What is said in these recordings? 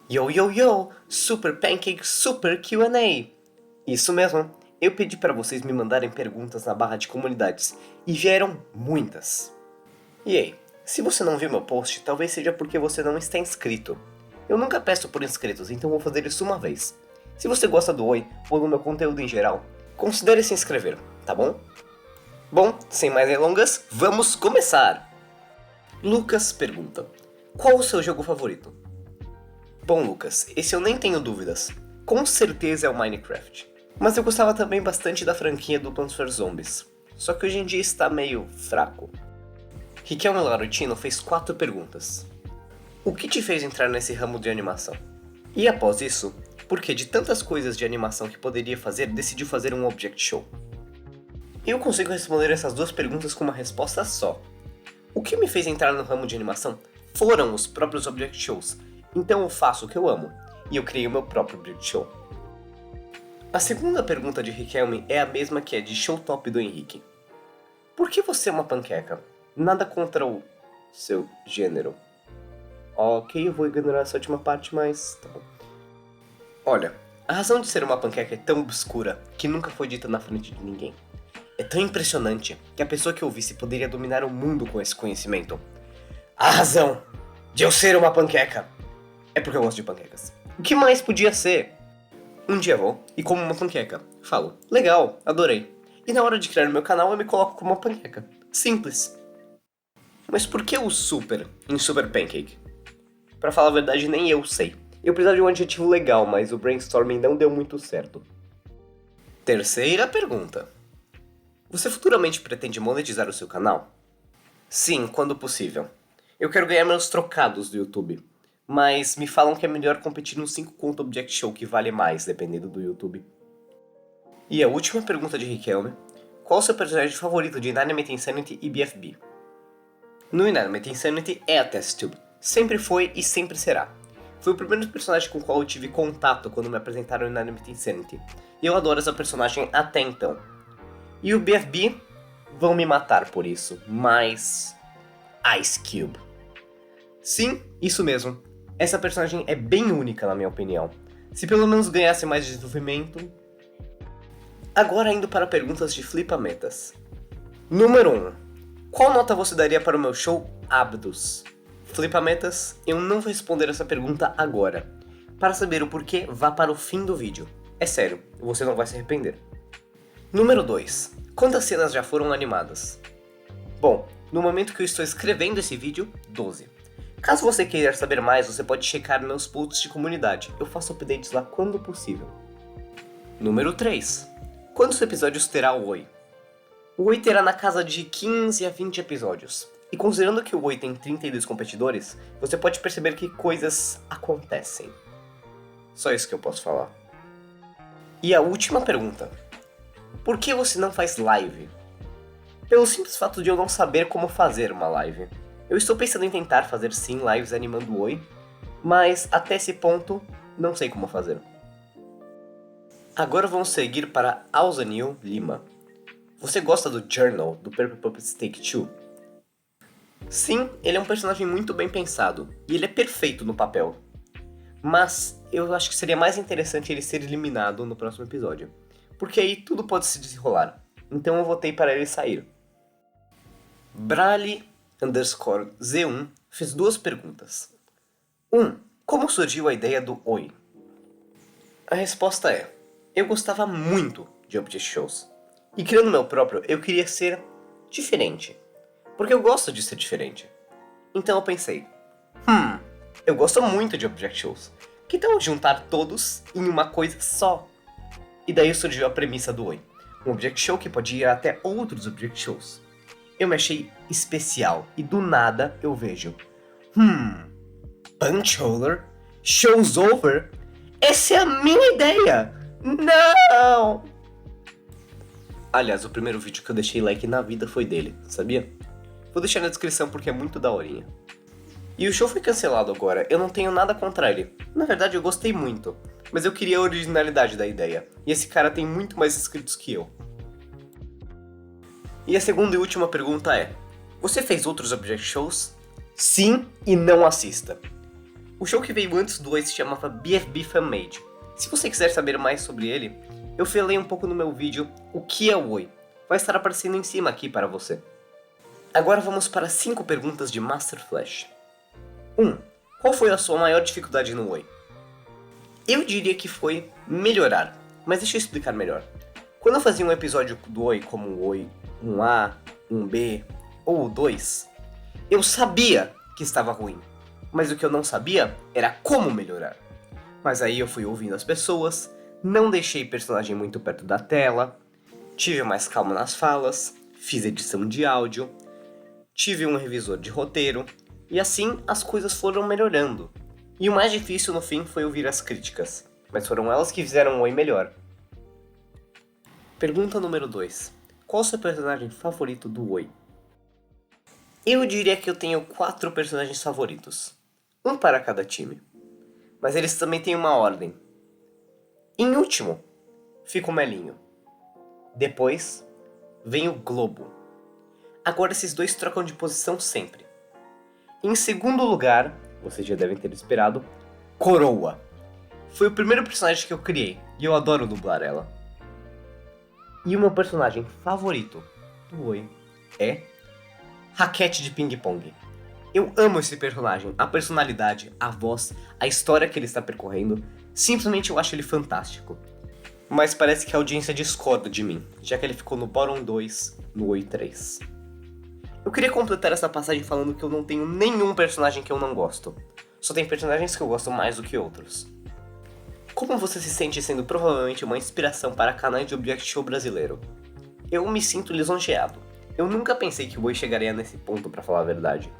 Yo, yo, yo! Super Pancake Super Q&A! Isso mesmo, eu pedi para vocês me mandarem perguntas na barra de comunidades, e vieram muitas. E aí, se você não viu meu post, talvez seja porque você não está inscrito. Eu nunca peço por inscritos, então vou fazer isso uma vez. Se você gosta do Oi, ou do meu conteúdo em geral, considere se inscrever, tá bom? Bom, sem mais delongas, vamos começar! Lucas pergunta: qual o seu jogo favorito? Bom, Lucas, esse eu nem tenho dúvidas. Com certeza é o Minecraft. Mas eu gostava também bastante da franquia do Plants vs Zombies. Só que hoje em dia está meio fraco. Riquelme Larutino fez 4 perguntas. O que te fez entrar nesse ramo de animação? E após isso, por que de tantas coisas de animação que poderia fazer, decidiu fazer um Object Show? Eu consigo responder essas 2 perguntas com uma resposta só. O que me fez entrar no ramo de animação foram os próprios Object Shows. Então eu faço o que eu amo, e eu criei o meu próprio Object Show. A segunda pergunta de Riquelme é a mesma que a de Show Top do Henrique. Por que você é uma panqueca? Nada contra o seu gênero. Ok, eu vou ignorar essa última parte, mas tá bom. Olha, a razão de ser uma panqueca é tão obscura que nunca foi dita na frente de ninguém. É tão impressionante que a pessoa que ouvisse poderia dominar o mundo com esse conhecimento. A razão de eu ser uma panqueca é porque eu gosto de panquecas. O que mais podia ser? Um dia vou e como uma panqueca. Falo, legal, adorei. E na hora de criar o meu canal eu me coloco como uma panqueca. Simples. Mas por que o super em Super Pancake? Pra falar a verdade, nem eu sei. Eu precisava de um adjetivo legal, mas o brainstorming não deu muito certo. Terceira pergunta. Você futuramente pretende monetizar o seu canal? Sim, quando possível. Eu quero ganhar meus trocados do YouTube. Mas me falam que é melhor competir no 5 conto Object Show, que vale mais, dependendo do YouTube. E a última pergunta de Riquelme. Qual o seu personagem favorito de Inanimate Insanity e BFB? No Inanimate Insanity é a Test Tube. Sempre foi e sempre será. Foi o primeiro personagem com o qual eu tive contato quando me apresentaram Inanimate Insanity. E eu adoro essa personagem até então. E o BFB vão me matar por isso, mas... Ice Cube. Sim, isso mesmo. Essa personagem é bem única na minha opinião. Se pelo menos ganhasse mais desenvolvimento... Agora indo para perguntas de flipametas. Número 1. Qual nota você daria para o meu show Abdus? Flipametas, eu não vou responder essa pergunta agora. Para saber o porquê, vá para o fim do vídeo. É sério, você não vai se arrepender. Número 2. Quantas cenas já foram animadas? Bom, no momento que eu estou escrevendo esse vídeo, 12. Caso você queira saber mais, você pode checar meus posts de comunidade. Eu faço updates lá quando possível. Número 3. Quantos episódios terá o Oi? O Oi terá na casa de 15 a 20 episódios. E considerando que o Oi tem 32 competidores, você pode perceber que coisas acontecem. Só isso que eu posso falar. E a última pergunta. Por que você não faz live? Pelo simples fato de eu não saber como fazer uma live. Eu estou pensando em tentar fazer sim lives animando o Oi, mas até esse ponto não sei como fazer. Agora vamos seguir para Alzanil Lima. Você gosta do Journal do Purple Puppets Take 2? Sim, ele é um personagem muito bem pensado, e ele é perfeito no papel. Mas eu acho que seria mais interessante ele ser eliminado no próximo episódio, porque aí tudo pode se desenrolar. Então eu votei para ele sair. Brali_Z1 fez 2 perguntas. 1. Como surgiu a ideia do Oi? A resposta é: eu gostava muito de Object Shows. E criando meu próprio, eu queria ser diferente. Porque eu gosto de ser diferente. Então eu pensei, eu gosto muito de Object Shows. Que tal juntar todos em uma coisa só? E daí surgiu a premissa do Oi. Um Object Show que pode ir até outros Object Shows. Eu me achei especial e do nada eu vejo. Punch Roller? Show's Over? Essa é a minha ideia! Não! Aliás, o primeiro vídeo que eu deixei like na vida foi dele, sabia? Vou deixar na descrição porque é muito daorinha. E o show foi cancelado agora, eu não tenho nada contra ele. Na verdade eu gostei muito, mas eu queria a originalidade da ideia. E esse cara tem muito mais inscritos que eu. E a segunda e última pergunta é: você fez outros Object Shows? Sim e não assista. O show que veio antes do Oi se chamava BFB Fanmade. Se você quiser saber mais sobre ele, eu falei um pouco no meu vídeo O que é o Oi. Vai estar aparecendo em cima aqui para você. Agora vamos para 5 perguntas de Master Flash. 1. Qual foi a sua maior dificuldade no Oi? Eu diria que foi melhorar, mas deixa eu explicar melhor. Quando eu fazia um episódio do Oi como o Oi 1A, 1B ou o 2, eu sabia que estava ruim, mas o que eu não sabia era como melhorar. Mas aí eu fui ouvindo as pessoas, não deixei personagem muito perto da tela, tive mais calma nas falas, fiz edição de áudio, tive um revisor de roteiro, e assim as coisas foram melhorando. E o mais difícil no fim foi ouvir as críticas, mas foram elas que fizeram o Oi melhor. Pergunta número 2. Qual o seu personagem favorito do Oi? Eu diria que eu tenho 4 personagens favoritos, um para cada time. Mas eles também têm uma ordem. Em último, fica o Melinho. Depois, vem o Globo. Agora esses dois trocam de posição sempre. Em segundo lugar, vocês já devem ter esperado, Coroa. Foi o primeiro personagem que eu criei, e eu adoro dublar ela. E o meu personagem favorito do Oi é Raquete de Ping Pong. Eu amo esse personagem, a personalidade, a voz, a história que ele está percorrendo. Simplesmente eu acho ele fantástico. Mas parece que a audiência discorda de mim, já que ele ficou no Bottom 2, no Oi 3. Eu queria completar essa passagem falando que eu não tenho nenhum personagem que eu não gosto. Só tem personagens que eu gosto mais do que outros. Como você se sente sendo provavelmente uma inspiração para canais de Object Show brasileiro? Eu me sinto lisonjeado. Eu nunca pensei que o Oi chegaria nesse ponto, pra falar a verdade.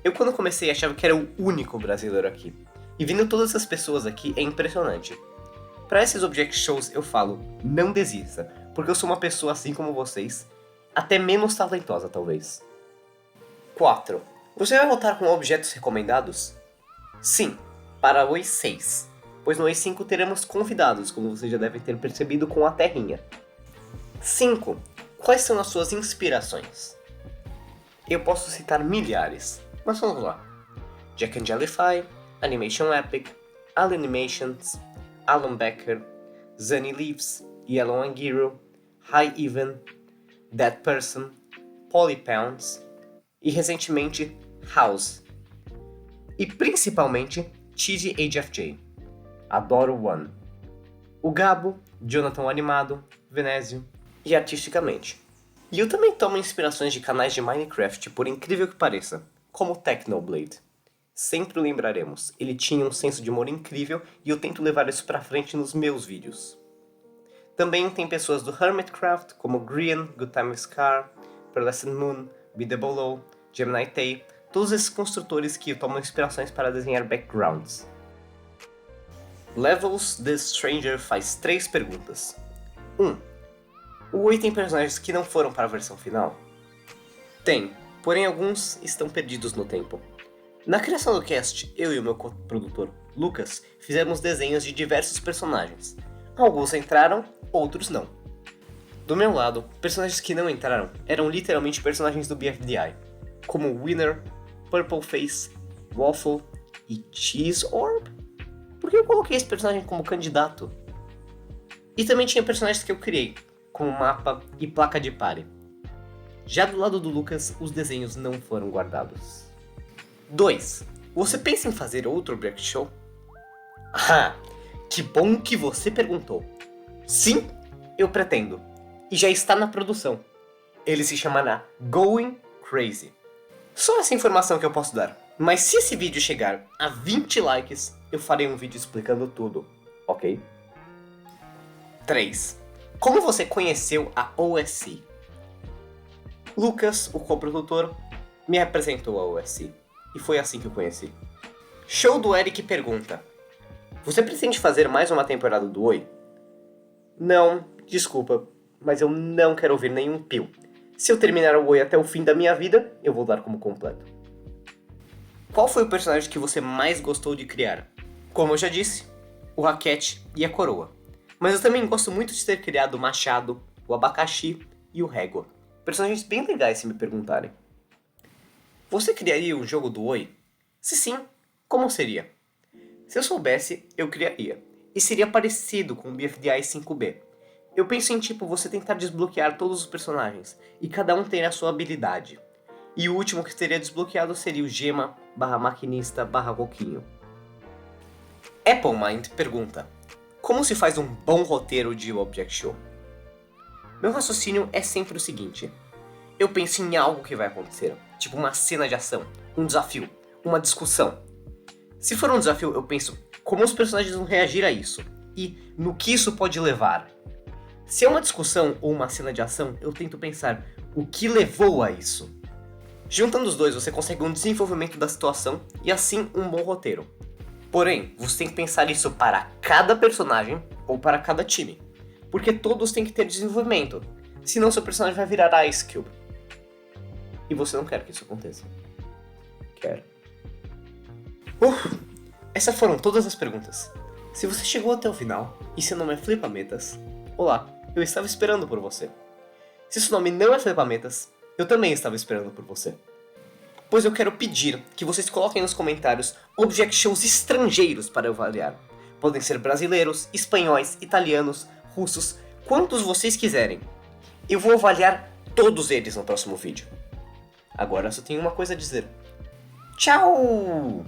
Eu quando comecei achava que era o único brasileiro aqui. E vendo todas essas pessoas aqui é impressionante. Para esses Object Shows eu falo, não desista, porque eu sou uma pessoa assim como vocês, até menos talentosa talvez. 4. Você vai voltar com objetos recomendados? Sim, para o Oi 6, pois no Oi 5 teremos convidados, como vocês já devem ter percebido com a terrinha. 5. Quais são as suas inspirações? Eu posso citar milhares, mas vamos lá. Jack and Jellify, Animation Epic, All Animations, Alan Becker, Zany Leaves, Yellow Angiro, High Even, That Person, Polypounds e recentemente House. E principalmente TGHFJ. Adoro One. O Gabo, Jonathan Animado, Venésio e Artisticamente. E eu também tomo inspirações de canais de Minecraft, por incrível que pareça, como Technoblade. Sempre o lembraremos, ele tinha um senso de humor incrível e eu tento levar isso pra frente nos meus vídeos. Também tem pessoas do Hermitcraft, como Grian, Good Time with Scar, Pearlescent Moon, Be The Below, Gemini Tay, todos esses construtores que tomam inspirações para desenhar backgrounds. Levels The Stranger faz 3 perguntas. 1. O Oi tem personagens que não foram para a versão final? Tem, porém alguns estão perdidos no tempo. Na criação do cast, eu e o meu co-produtor, Lucas, fizemos desenhos de diversos personagens. Alguns entraram, outros não. Do meu lado, personagens que não entraram eram literalmente personagens do BFDI, como Winner, Purple Face, Waffle e Cheese Orb? Por que eu coloquei esse personagem como candidato? E também tinha personagens que eu criei, como Mapa e Placa de Pare. Já do lado do Lucas, os desenhos não foram guardados. 2. Você pensa em fazer outro Object Show? Ah, que bom que você perguntou. Sim, eu pretendo. E já está na produção. Ele se chamará Going Crazy. Só essa informação que eu posso dar. Mas se esse vídeo chegar a 20 likes, eu farei um vídeo explicando tudo, ok? 3. Como você conheceu a OSC? Lucas, o coprodutor, me apresentou a OSC. E foi assim que eu conheci. Show do Eric pergunta: você pretende fazer mais uma temporada do Oi? Não, desculpa, mas eu não quero ouvir nenhum pio. Se eu terminar o Oi até o fim da minha vida, eu vou dar como completo. Qual foi o personagem que você mais gostou de criar? Como eu já disse, o Raquete e a Coroa. Mas eu também gosto muito de ter criado o Machado, o Abacaxi e o Régua. Personagens bem legais se me perguntarem. Você criaria o jogo do Oi? Se sim, como seria? Se eu soubesse, eu criaria. E seria parecido com o BFDI 5B. Eu penso em tipo você tentar desbloquear todos os personagens, e cada um tem a sua habilidade. E o último que seria desbloqueado seria o Gema /Maquinista /Coquinho. AppleMind pergunta: como se faz um bom roteiro de Object Show? Meu raciocínio é sempre o seguinte: eu penso em algo que vai acontecer, tipo uma cena de ação, um desafio, uma discussão. Se for um desafio, eu penso como os personagens vão reagir a isso e no que isso pode levar. Se é uma discussão ou uma cena de ação, eu tento pensar o que levou a isso. Juntando os dois, você consegue um desenvolvimento da situação e assim um bom roteiro. Porém, você tem que pensar isso para cada personagem ou para cada time, porque todos têm que ter desenvolvimento, senão seu personagem vai virar Ice Cube. E você não quer que isso aconteça. Quer? Essas foram todas as perguntas. Se você chegou até o final e seu nome é Flipametas, olá, eu estava esperando por você. Se seu nome não é Flipametas, eu também estava esperando por você. Pois eu quero pedir que vocês coloquem nos comentários Object Shows estrangeiros para eu avaliar. Podem ser brasileiros, espanhóis, italianos, russos, quantos vocês quiserem. Eu vou avaliar todos eles no próximo vídeo. Agora só tenho uma coisa a dizer. Tchau!